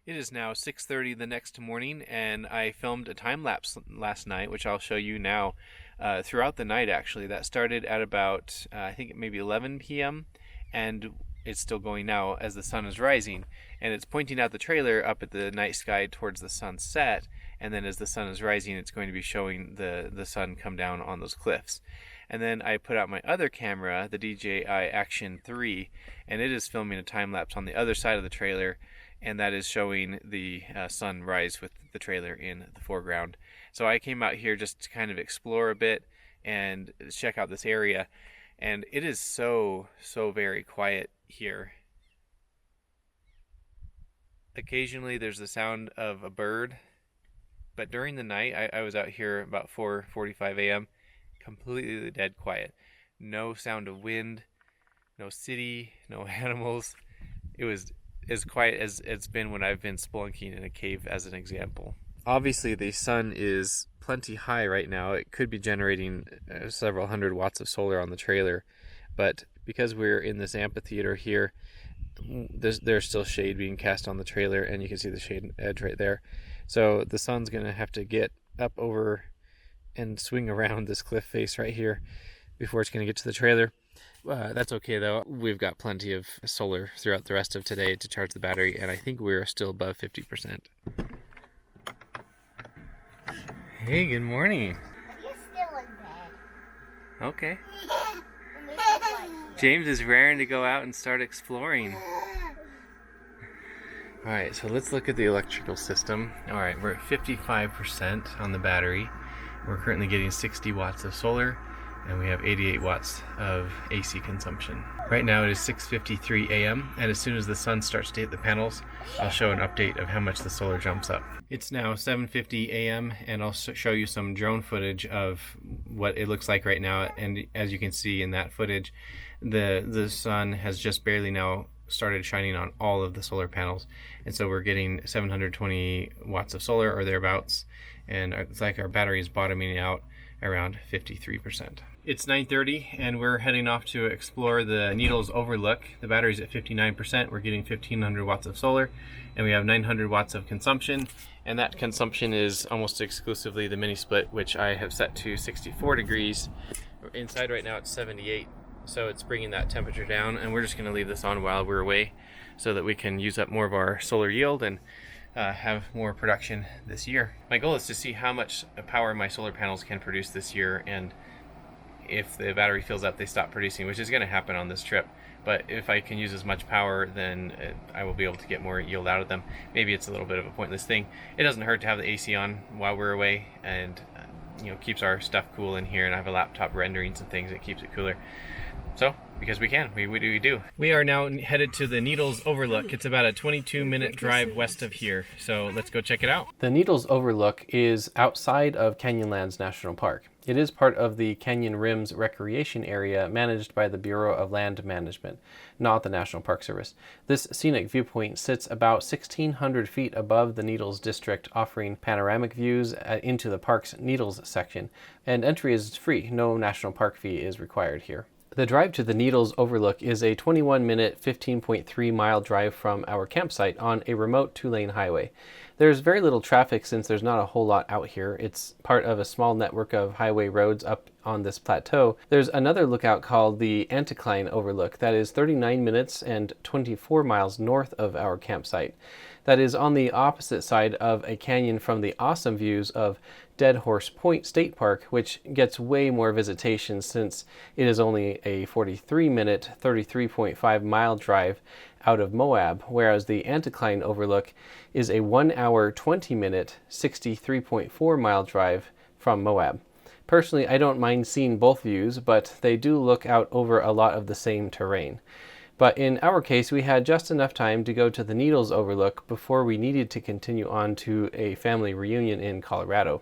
It is now 6:30 the next morning, and I filmed a time lapse last night, which I'll show you now. Throughout the night, actually, that started at about I think maybe 11 p.m. and it's still going now as the sun is rising, and it's pointing out the trailer up at the night sky towards the sunset, and then as the sun is rising, it's going to be showing the sun come down on those cliffs. And then I put out my other camera, the DJI Action 3, and it is filming a time lapse on the other side of the trailer, and that is showing the sun rise with the trailer in the foreground. So I came out here just to kind of explore a bit and check out this area, and it is so very quiet here. Occasionally there's the sound of a bird, but during the night I was out here about 4:45 a.m. completely dead quiet. No sound of wind, no city, no animals. It was as quiet as it's been when I've been spelunking in a cave, as an example. Obviously the sun is plenty high right now. It could be generating several hundred watts of solar on the trailer, but because we're in this amphitheater here, there's still shade being cast on the trailer, and you can see the shade edge right there. So the sun's going to have to get up over and swing around this cliff face right here before it's going to get to the trailer. That's okay though. We've got plenty of solar throughout the rest of today to charge the battery, and I think we're still above 50%. Hey, good morning. You're still in bed. Okay. James is raring to go out and start exploring. Alright, so let's look at the electrical system. Alright, we're at 55% on the battery. We're currently getting 60 watts of solar, and we have 88 watts of AC consumption. Right now it is 6:53 a.m. and as soon as the sun starts to hit the panels, I'll show an update of how much the solar jumps up. It's now 7:50 a.m. and I'll show you some drone footage of what it looks like right now, and as you can see in that footage, the sun has just barely now started shining on all of the solar panels, and so we're getting 720 watts of solar or thereabouts, and it's like our battery is bottoming out around 53%. It's 9:30 and we're heading off to explore the Needles Overlook. The battery's at 59%. We're getting 1500 watts of solar, and we have 900 watts of consumption, and that consumption is almost exclusively the mini split, which I have set to 64 degrees. Inside right now it's 78, so it's bringing that temperature down, and we're just going to leave this on while we're away so that we can use up more of our solar yield and have more production this year. My goal is to see how much power my solar panels can produce this year, and if the battery fills up they stop producing, which is going to happen on this trip. But if I can use as much power, then I will be able to get more yield out of them. Maybe it's a little bit of a pointless thing. It doesn't hurt to have the AC on while we're away, and keeps our stuff cool in here, and I have a laptop rendering some things that keeps it cooler. So, because we can, we do. We are now headed to the Needles Overlook. It's about a 22-minute drive west of here, so let's go check it out. The Needles Overlook is outside of Canyonlands National Park. It is part of the Canyon Rims Recreation Area managed by the Bureau of Land Management, not the National Park Service. This scenic viewpoint sits about 1,600 feet above the Needles District, offering panoramic views into the park's Needles section, and entry is free. No national park fee is required here. The drive to the Needles Overlook is a 21-minute, 15.3-mile drive from our campsite on a remote 2-lane highway. There's very little traffic since there's not a whole lot out here. It's part of a small network of highway roads up on this plateau. There's another lookout called the Anticline Overlook that is 39 minutes and 24 miles north of our campsite. That is on the opposite side of a canyon from the awesome views of Dead Horse Point State Park, which gets way more visitation since it is only a 43-minute, 33.5-mile drive out of Moab, whereas the Anticline Overlook is a 1-hour, 20-minute, 63.4-mile drive from Moab. Personally, I don't mind seeing both views, but they do look out over a lot of the same terrain. But in our case, we had just enough time to go to the Needles Overlook before we needed to continue on to a family reunion in Colorado.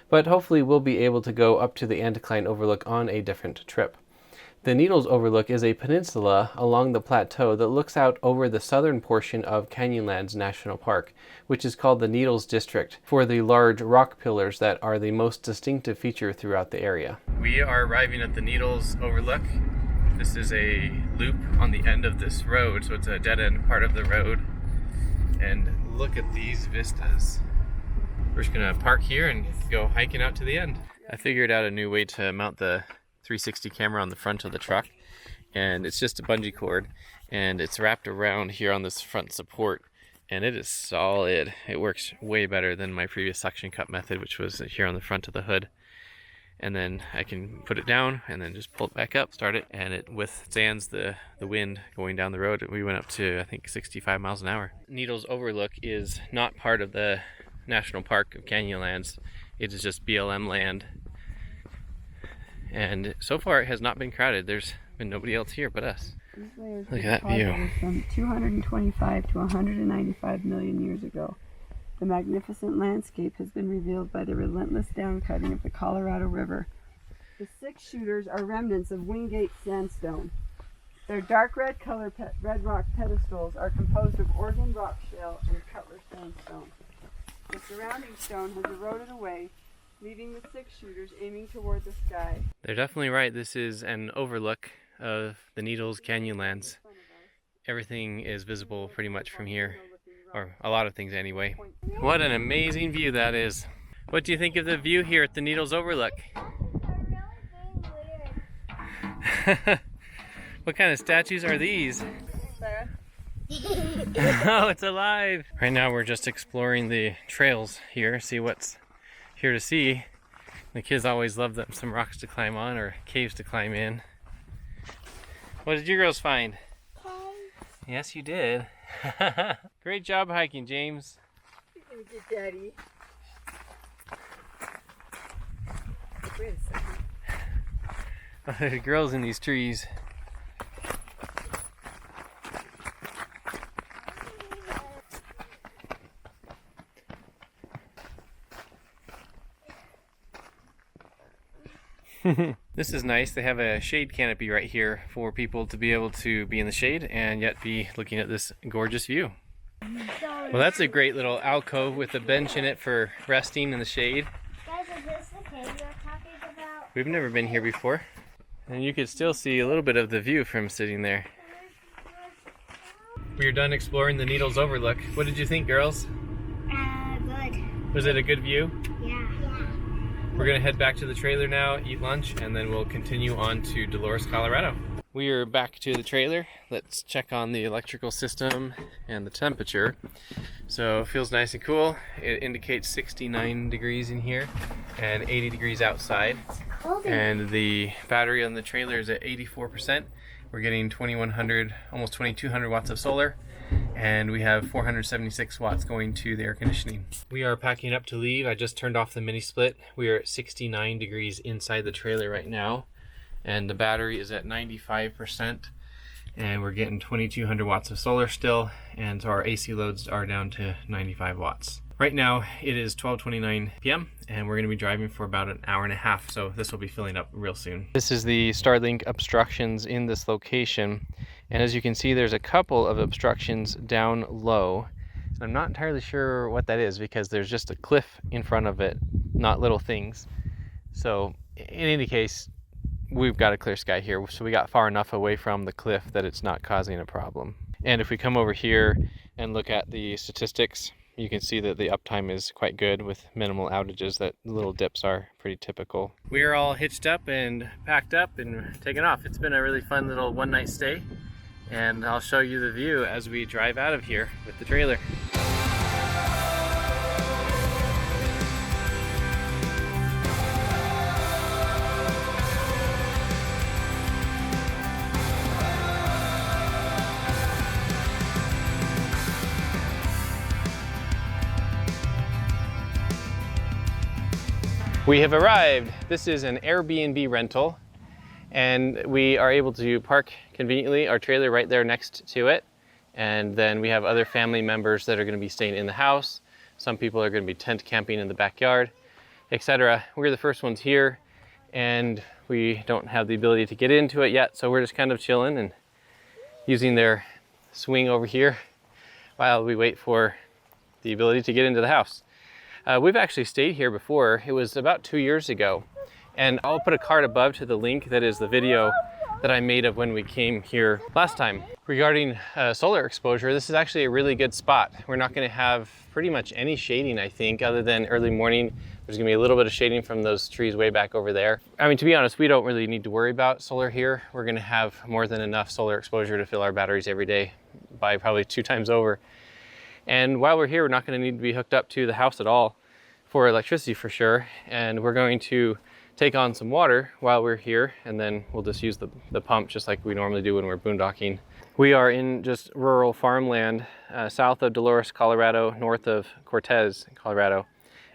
But hopefully we'll be able to go up to the Anticline Overlook on a different trip. The Needles Overlook is a peninsula along the plateau that looks out over the southern portion of Canyonlands National Park, which is called the Needles District, for the large rock pillars that are the most distinctive feature throughout the area. We are arriving at the Needles Overlook. This is a loop on the end of this road, so it's a dead-end part of the road. And look at these vistas. We're just gonna park here and go hiking out to the end. I figured out a new way to mount the 360 camera on the front of the truck, and it's just a bungee cord, and it's wrapped around here on this front support, and it is solid. It works way better than my previous suction cup method, which was here on the front of the hood. And then I can put it down and then just pull it back up, start it, and it withstands the wind going down the road. We went up to, I think, 65 miles an hour. Needles Overlook is not part of the National Park of Canyonlands. It is just BLM land. And so far it has not been crowded. There's been nobody else here but us. Look at that view. From 225 to 195 million years ago. The magnificent landscape has been revealed by the relentless downcutting of the Colorado River. The 6 shooters are remnants of Wingate sandstone. Their dark red color red rock pedestals are composed of Oregon rock shale and Cutler sandstone. The surrounding stone has eroded away, leaving the 6 shooters aiming toward the sky. They're definitely right. This is an overlook of the Needles Canyonlands. Everything is visible pretty much from here, or a lot of things anyway. What an amazing view that is. What do you think of the view here at the Needles Overlook? What kind of statues are these? Oh, it's alive! Right now we're just exploring the trails here, see what's here to see. The kids always love them, some rocks to climb on or caves to climb in. What did you girls find? Yes, you did. Great job hiking, James. Thank you, Daddy. Wait a second. The girls in these trees. This is nice. They have a shade canopy right here for people to be able to be in the shade and yet be looking at this gorgeous view. Well, that's a great little alcove with a bench in it for resting in the shade. Guys, is this the cave you're talking about? We've never been here before. And you could still see a little bit of the view from sitting there. We are done exploring the Needles Overlook. What did you think, girls? Good. Was it a good view? Yeah. We're gonna head back to the trailer now, eat lunch, and then we'll continue on to Dolores, Colorado. We are back to the trailer. Let's check on the electrical system and the temperature. So it feels nice and cool. It indicates 69 degrees in here and 80 degrees outside. And the battery on the trailer is at 84%. We're getting 2100, almost 2200 watts of solar. And we have 476 watts going to the air conditioning. We are packing up to leave. I just turned off the mini split. We are at 69 degrees inside the trailer right now, and the battery is at 95%, and we're getting 2200 watts of solar still, and so our AC loads are down to 95 watts. Right now it is 12:29 p.m. and we're going to be driving for about an hour and a half, so this will be filling up real soon. This is the Starlink obstructions in this location, and as you can see there's a couple of obstructions down low. I'm not entirely sure what that is because there's just a cliff in front of it, not little things. So in any case, we've got a clear sky here, so we got far enough away from the cliff that it's not causing a problem. And if we come over here and look at the statistics, you can see that the uptime is quite good with minimal outages. That little dips are pretty typical. We are all hitched up and packed up and taken off. It's been a really fun little one-night stay, and I'll show you the view as we drive out of here with the trailer. We have arrived. This is an Airbnb rental, and we are able to park conveniently our trailer right there next to it. And then we have other family members that are going to be staying in the house. Some people are going to be tent camping in the backyard, etc. We're the first ones here, and we don't have the ability to get into it yet, so we're just kind of chilling and using their swing over here while we wait for the ability to get into the house. We've actually stayed here before. It was about 2 years ago, and I'll put a card above to the link that is the video that I made of when we came here last time. Regarding solar exposure, this is actually a really good spot. We're not going to have pretty much any shading, I think, other than early morning. There's going to be a little bit of shading from those trees way back over there. I mean, to be honest, we don't really need to worry about solar here. We're going to have more than enough solar exposure to fill our batteries every day by probably 2 times over. And while we're here, we're not going to need to be hooked up to the house at all for electricity for sure. And we're going to take on some water while we're here, and then we'll just use the pump just like we normally do when we're boondocking. We are in just rural farmland south of Dolores, Colorado, north of Cortez, Colorado.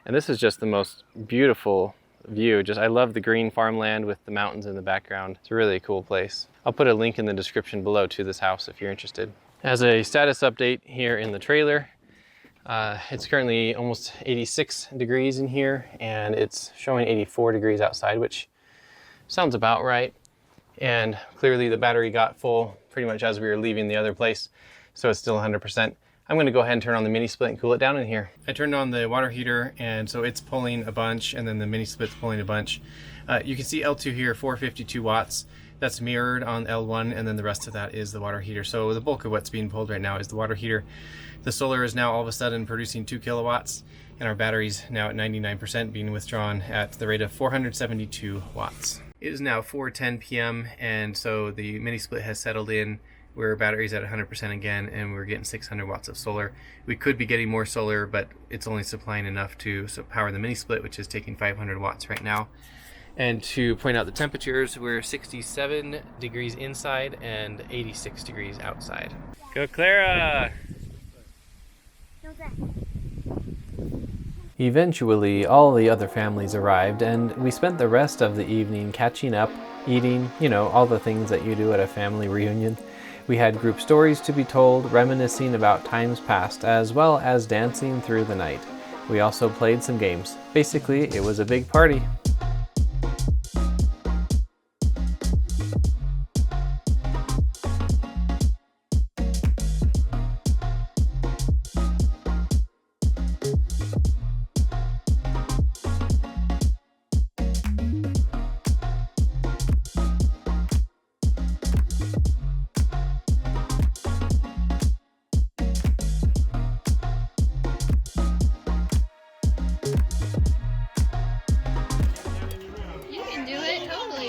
And this is just the most beautiful view. I love the green farmland with the mountains in the background. It's a really cool place. I'll put a link in the description below to this house if you're interested. As a status update here in the trailer, it's currently almost 86 degrees in here, and it's showing 84 degrees outside, which sounds about right. And clearly the battery got full pretty much as we were leaving the other place, so it's still 100%. I'm going to go ahead and turn on the mini split and cool it down in here. I turned on the water heater, and so it's pulling a bunch, and then the mini split's pulling a bunch. You can see L2 here, 452 watts. That's mirrored on L1, and then the rest of that is the water heater. So the bulk of what's being pulled right now is the water heater. The solar is now all of a sudden producing 2 kilowatts, and our battery's now at 99% being withdrawn at the rate of 472 watts. It is now 4:10 p.m. and so the mini split has settled in. Where battery's at 100% again, and we're getting 600 watts of solar. We could be getting more solar, but it's only supplying enough to power the mini split, which is taking 500 watts right now. And to point out the temperatures, we're 67 degrees inside and 86 degrees outside. Go Clara! Eventually, all the other families arrived, and we spent the rest of the evening catching up, eating, you know, all the things that you do at a family reunion. We had group stories to be told, reminiscing about times past, as well as dancing through the night. We also played some games. Basically, it was a big party.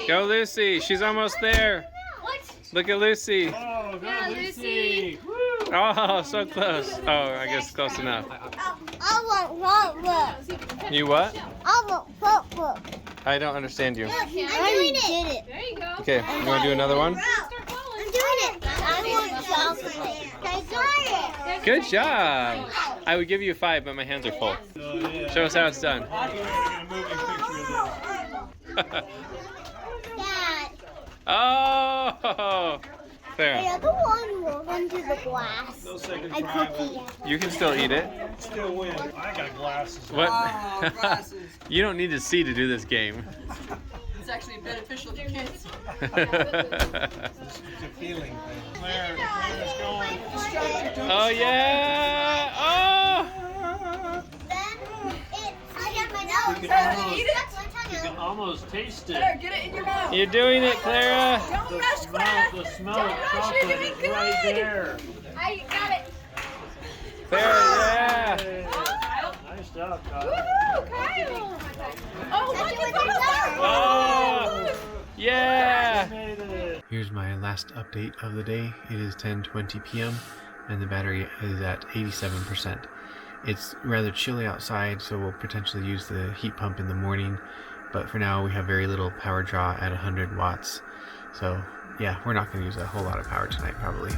Go Lucy, she's almost there. What? Look at Lucy. Oh, go Yeah, Lucy. Woo. Oh, so close. Oh, I guess close enough. I want look. You what? I want look. I don't understand you. I'm doing it. There you go. Okay, you want to do another one? Start falling. I'm doing it. I want chocolate. I got it. Good job. I would give you 5, but my hands are full. Oh, yeah. Show us how it's done. I'm gonna get a moving picture of this. Dad. Oh, The there. other one rolled into the glass. No second I try. cookie. You can still eat it. Still win. I got glasses. What? Oh, glasses. You don't need to see to do this game. It's actually beneficial to kids. It's a feeling thing. Claire's going. Oh yeah! Oh! Then I got my nose. You can almost, Eat it. you can almost taste There, it. get it in your mouth. You're doing it, Clara. Don't The rush, smell, Clara. the smell Don't of rush, chocolate you're doing is right good. there. I got it. There, yeah. Hey, nice job, Kyle. Woohoo, Kyle. Oh, look, it's almost Oh, yeah. Made it. Here's my last update of the day. It is 10:20 p.m. and the battery is at 87%. It's rather chilly outside, so we'll potentially use the heat pump in the morning. But for now, we have very little power draw at 100 watts. So yeah, we're not going to use a whole lot of power tonight, probably.